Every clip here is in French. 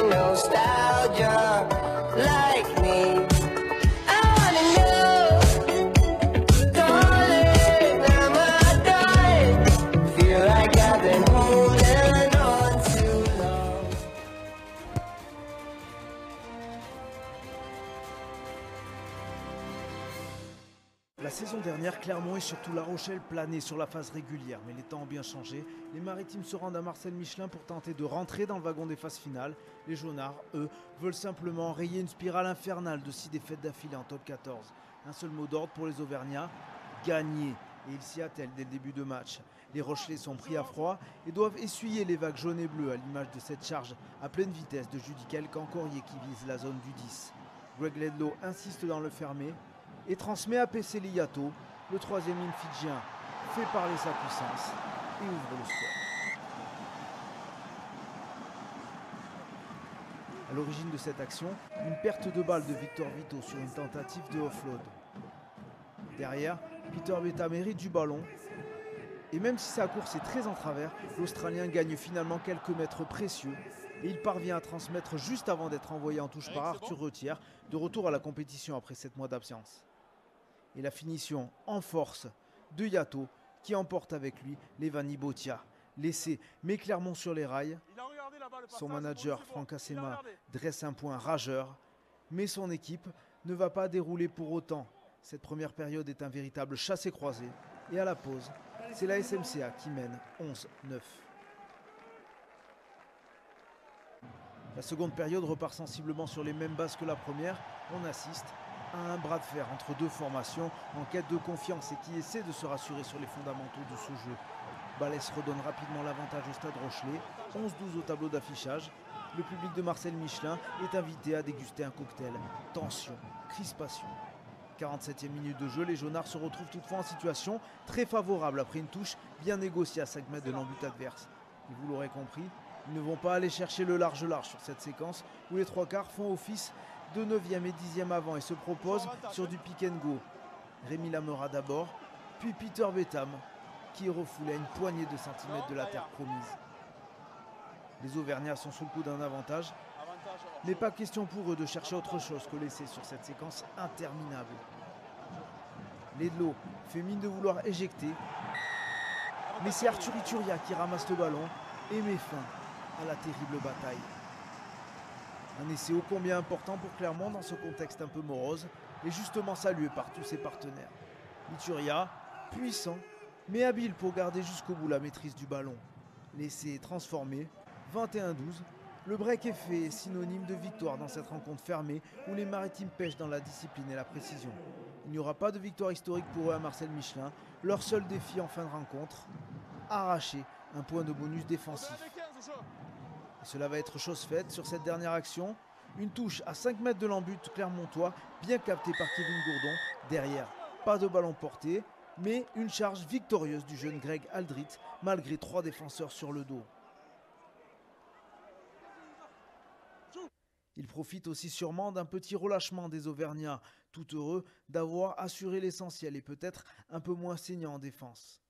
ain't nostalgia like me. I wanna know, darling, am I dying? Feel like I've been holding on too long. La saison dernière, Clermont et surtout La Rochelle planaient sur la phase régulière, mais les temps ont bien changé. Les Maritimes se rendent à Marcel Michelin pour tenter de rentrer dans le wagon des phases finales. Les Jaunards, eux, veulent simplement rayer une spirale infernale de 6 défaites d'affilée en top 14. Un seul mot d'ordre pour les Auvergnats, gagner. Et ils s'y attellent dès le début de match. Les Rochelais sont pris à froid et doivent essuyer les vagues jaunes et bleues à l'image de cette charge à pleine vitesse de Judicael Cancorier qui vise la zone du 10. Greg Ledlow insiste dans le fermé et transmet à PC Liato. Le troisième ligne fidjien fait parler sa puissance et ouvre le score. À l'origine de cette action, une perte de balle de Victor Vito sur une tentative de offload. Derrière, Peter Beta mérite du ballon. Et même si sa course est très en travers, l'Australien gagne finalement quelques mètres précieux. Et il parvient à transmettre juste avant d'être envoyé en touche par Arthur Retière, de retour à la compétition après 7 mois d'absence. Et la finition en force de Yato qui emporte avec lui Levani Botia. Laissé mais Clermont sur les rails. Son manager Franck Assema dresse un point rageur. Mais son équipe ne va pas dérouler pour autant. Cette première période est un véritable chassé-croisé. Et à la pause, c'est la SMCA qui mène 11-9. La seconde période repart sensiblement sur les mêmes bases que la première. On assiste à un bras de fer entre deux formations en quête de confiance et qui essaient de se rassurer sur les fondamentaux de ce jeu. Balès redonne rapidement l'avantage au Stade Rochelais, 11-12 au tableau d'affichage. Le public de Marcel Michelin est invité à déguster un cocktail. Tension, crispation. 47e minute de jeu, les Jaunards se retrouvent toutefois en situation très favorable après une touche bien négociée à 5 mètres de l'embut adverse. Et vous l'aurez compris, ils ne vont pas aller chercher le large sur cette séquence où les trois quarts font office de 9e et 10e avant et se proposent sur du pick and go. Rémi Lamera d'abord, puis Peter Betham qui est refoulé à une poignée de centimètres de la terre promise. Les Auvergnats sont sous le coup d'un avantage, mais pas question pour eux de chercher autre chose que l'essai sur cette séquence interminable. Ledlow fait mine de vouloir éjecter, mais c'est Arthur Ituria qui ramasse le ballon et met fin à la terrible bataille. Un essai ô combien important pour Clermont dans ce contexte un peu morose et justement salué par tous ses partenaires. Ituria, puissant, mais habile pour garder jusqu'au bout la maîtrise du ballon. L'essai est transformé, 21-12. Le break est fait, synonyme de victoire dans cette rencontre fermée où les Maritimes pêchent dans la discipline et la précision. Il n'y aura pas de victoire historique pour eux à Marcel Michelin. Leur seul défi en fin de rencontre, arracher un point de bonus défensif. Et cela va être chose faite sur cette dernière action. Une touche à 5 mètres de l'embut clermontois, bien captée par Kevin Gourdon. Derrière, pas de ballon porté, mais une charge victorieuse du jeune Greg Aldrit, malgré 3 défenseurs sur le dos. Il profite aussi sûrement d'un petit relâchement des Auvergnats, tout heureux d'avoir assuré l'essentiel et peut-être un peu moins saignant en défense.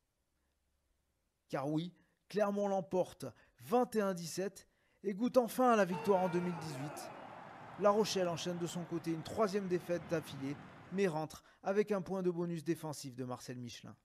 Car oui, Clermont l'emporte 21-17 et goûte enfin à la victoire en 2018. La Rochelle enchaîne de son côté une 3e défaite d'affilée, mais rentre avec un point de bonus défensif de Marcel Michelin.